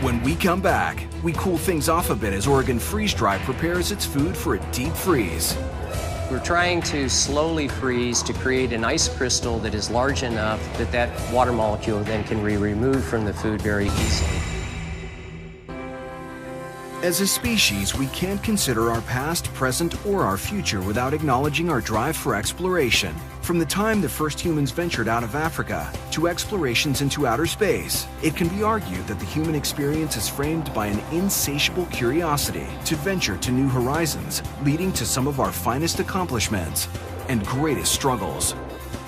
When we come back, we cool things off a bit as Oregon Freeze Dry prepares its food for a deep freeze. We're trying to slowly freeze to create an ice crystal that is large enough that that water molecule then can be removed from the food very easily. As a species, we can't consider our past, present, or our future without acknowledging our drive for exploration. From the time the first humans ventured out of Africa to explorations into outer space, it can be argued that the human experience is framed by an insatiable curiosity to venture to new horizons, leading to some of our finest accomplishments and greatest struggles.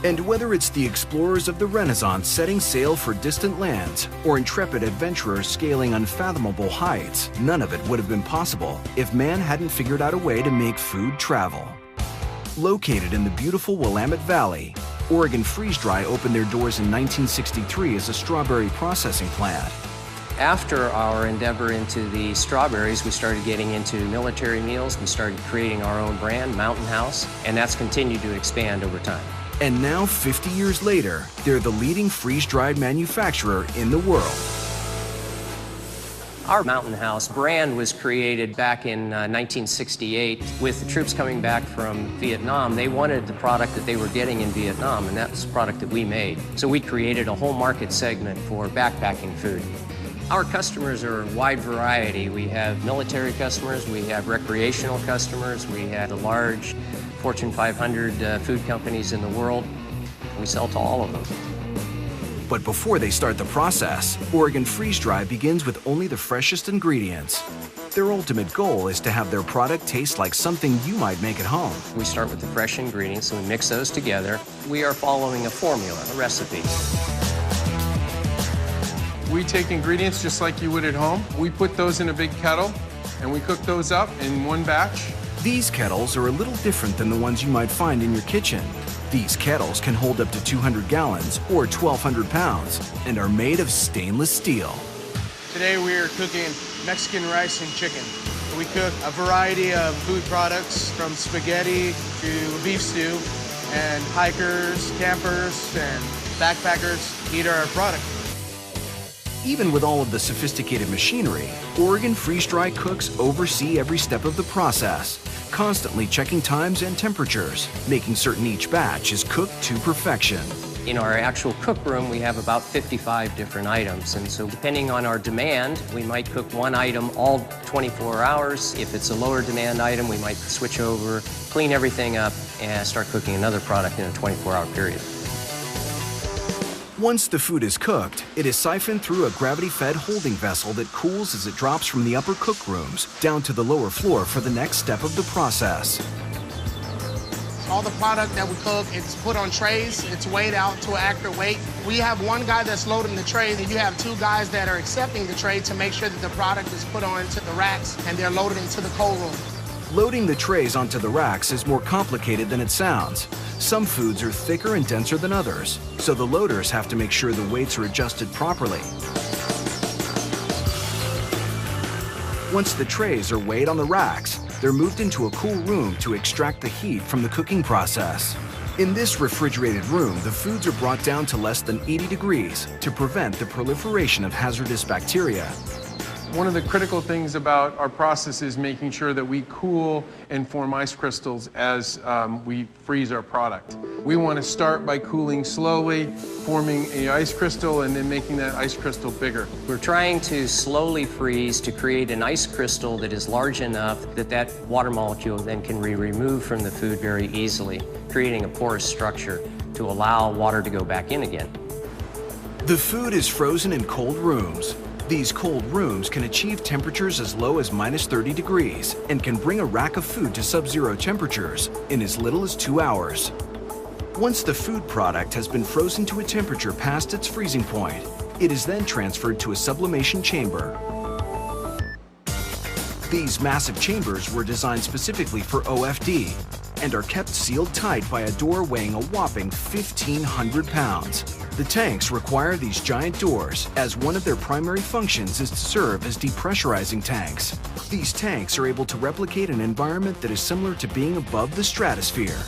And whether it's the explorers of the Renaissance setting sail for distant lands or intrepid adventurers scaling unfathomable heights, none of it would have been possible if man hadn't figured out a way to make food travel. Located in the beautiful Willamette Valley, Oregon Freeze Dry opened their doors in 1963 as a strawberry processing plant. After our endeavor into the strawberries, we started getting into military meals. We started creating our own brand, Mountain House, and that's continued to expand over time. And now, 50 years later, they're the leading freeze-dried manufacturer in the world. Our Mountain House brand was created back in 1968 with the troops coming back from Vietnam. They wanted the product that they were getting in Vietnam, and that's the product that we made. So we created a whole market segment for backpacking food. Our customers are a wide variety. We have military customers, we have recreational customers, we have the large Fortune 500 food companies in the world. We sell to all of them. But before they start the process, Oregon Freeze Dry begins with only the freshest ingredients. Their ultimate goal is to have their product taste like something you might make at home. We start with the fresh ingredients and we mix those together. We are following a formula, a recipe. We take ingredients just like you would at home. We put those in a big kettle and we cook those up in one batch. These kettles are a little different than the ones you might find in your kitchen. These kettles can hold up to 200 gallons or 1,200 pounds and are made of stainless steel. Today we are cooking Mexican rice and chicken. We cook a variety of food products from spaghetti to beef stew, and hikers, campers, and backpackers eat our product. Even with all of the sophisticated machinery, Oregon Freeze Dry cooks oversee every step of the process, constantly checking times and temperatures, making certain each batch is cooked to perfection. In our actual cook room, we have about 55 different items, and so depending on our demand, we might cook one item all 24 hours. If it's a lower demand item, we might switch over, clean everything up, and start cooking another product in a 24-hour period. Once the food is cooked, it is siphoned through a gravity-fed holding vessel that cools as it drops from the upper cook rooms down to the lower floor for the next step of the process. All the product that we cook, it's put on trays, it's weighed out to an accurate weight. We have one guy that's loading the tray, and you have two guys that are accepting the tray to make sure that the product is put onto the racks and they're loaded into the cold room. Loading the trays onto the racks is more complicated than it sounds. Some foods are thicker and denser than others, so the loaders have to make sure the weights are adjusted properly. Once the trays are weighed on the racks, they're moved into a cool room to extract the heat from the cooking process. In this refrigerated room, the foods are brought down to less than 80 degrees to prevent the proliferation of hazardous bacteria. One of the critical things about our process is making sure that we cool and form ice crystals as we freeze our product. We want to start by cooling slowly, forming an ice crystal, and then making that ice crystal bigger. We're trying to slowly freeze to create an ice crystal that is large enough that that water molecule then can be removed from the food very easily, creating a porous structure to allow water to go back in again. The food is frozen in cold rooms. These cold rooms can achieve temperatures as low as -30 degrees and can bring a rack of food to sub-zero temperatures in as little as 2 hours. Once the food product has been frozen to a temperature past its freezing point, it is then transferred to a sublimation chamber. These massive chambers were designed specifically for OFD and are kept sealed tight by a door weighing a whopping 1,500 pounds. The tanks require these giant doors, as one of their primary functions is to serve as depressurizing tanks. These tanks are able to replicate an environment that is similar to being above the stratosphere.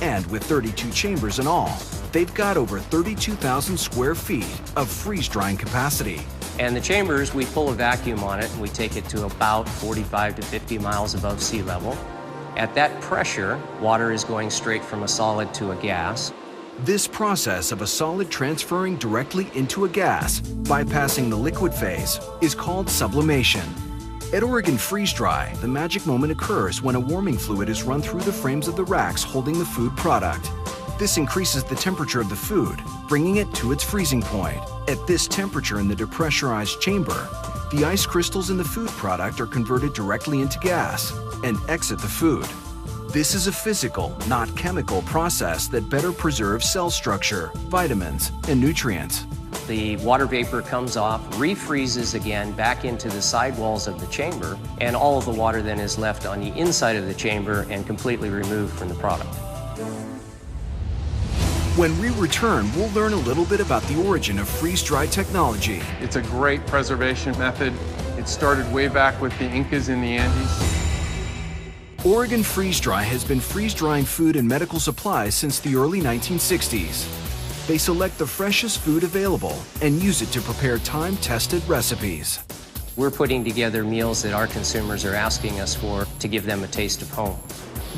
And with 32 chambers in all, they've got over 32,000 square feet of freeze-drying capacity. And the chambers, we pull a vacuum on it and we take it to about 45 to 50 miles above sea level. At that pressure, water is going straight from a solid to a gas. This process of a solid transferring directly into a gas, bypassing the liquid phase, is called sublimation. At Oregon Freeze Dry, the magic moment occurs when a warming fluid is run through the frames of the racks holding the food product. This increases the temperature of the food, bringing it to its freezing point. At this temperature in the depressurized chamber, the ice crystals in the food product are converted directly into gas and exit the food. This is a physical, not chemical process that better preserves cell structure, vitamins, and nutrients. The water vapor comes off, refreezes again back into the sidewalls of the chamber, and all of the water then is left on the inside of the chamber and completely removed from the product. When we return, we'll learn a little bit about the origin of freeze-dried technology. It's a great preservation method. It started way back with the Incas in the Andes. Oregon Freeze Dry has been freeze-drying food and medical supplies since the early 1960s. They select the freshest food available and use it to prepare time-tested recipes. We're putting together meals that our consumers are asking us for to give them a taste of home.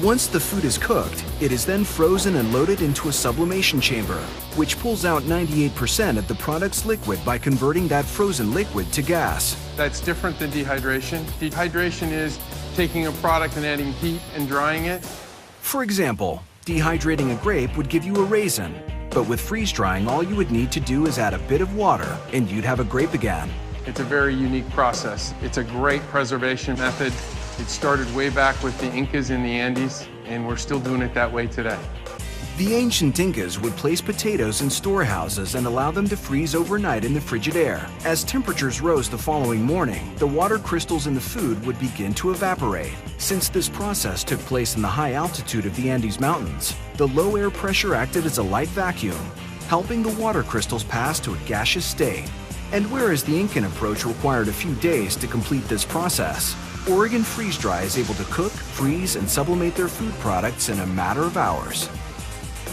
Once the food is cooked, it is then frozen and loaded into a sublimation chamber, which pulls out 98% of the product's liquid by converting that frozen liquid to gas. That's different than dehydration. Dehydration is taking a product and adding heat and drying it. For example, dehydrating a grape would give you a raisin, but with freeze drying, all you would need to do is add a bit of water and you'd have a grape again. It's a very unique process. It's a great preservation method. It started way back with the Incas in the Andes, and we're still doing it that way today. The ancient Incas would place potatoes in storehouses and allow them to freeze overnight in the frigid air. As temperatures rose the following morning, the water crystals in the food would begin to evaporate. Since this process took place in the high altitude of the Andes Mountains, the low air pressure acted as a light vacuum, helping the water crystals pass to a gaseous state. And whereas the Incan approach required a few days to complete this process, Oregon Freeze Dry is able to cook, freeze, and sublimate their food products in a matter of hours.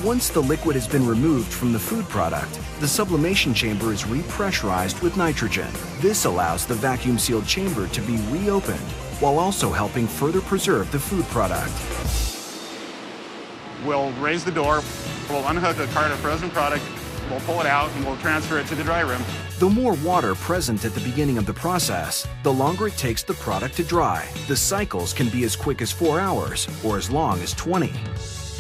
Once the liquid has been removed from the food product, the sublimation chamber is repressurized with nitrogen. This allows the vacuum-sealed chamber to be reopened, while also helping further preserve the food product. We'll raise the door, we'll unhook a cart of frozen product, we'll pull it out, and we'll transfer it to the dry room. The more water present at the beginning of the process, the longer it takes the product to dry. The cycles can be as quick as 4 hours or as long as 20.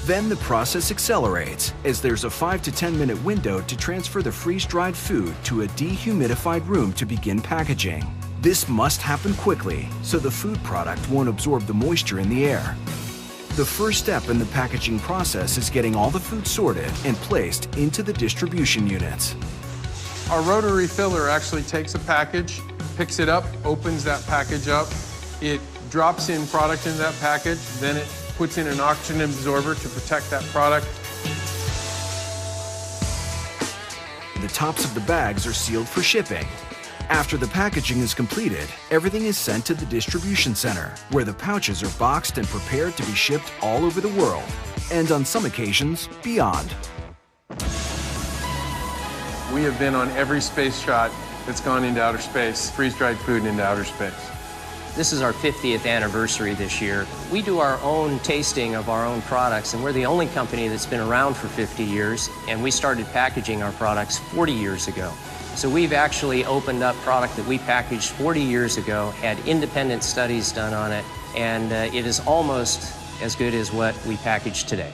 Then the process accelerates, as there's a 5 to 10 minute window to transfer the freeze-dried food to a dehumidified room to begin packaging. This must happen quickly, so the food product won't absorb the moisture in the air. The first step in the packaging process is getting all the food sorted and placed into the distribution units. Our rotary filler actually takes a package, picks it up, opens that package up. It drops in product into that package, then it puts in an oxygen absorber to protect that product. The tops of the bags are sealed for shipping. After the packaging is completed, everything is sent to the distribution center, where the pouches are boxed and prepared to be shipped all over the world, and on some occasions, beyond. We have been on every space shot that's gone into outer space, freeze-dried food into outer space. This is our 50th anniversary this year. We do our own tasting of our own products, and we're the only company that's been around for 50 years, and we started packaging our products 40 years ago. So we've actually opened up product that we packaged 40 years ago, had independent studies done on it, and it is almost as good as what we package today.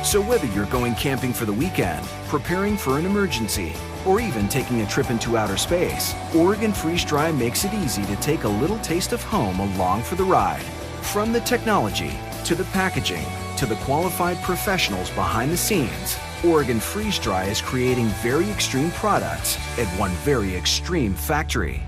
So whether you're going camping for the weekend, preparing for an emergency, or even taking a trip into outer space, Oregon Freeze Dry makes it easy to take a little taste of home along for the ride. From the technology, to the packaging, to the qualified professionals behind the scenes, Oregon Freeze Dry is creating very extreme products at one very extreme factory.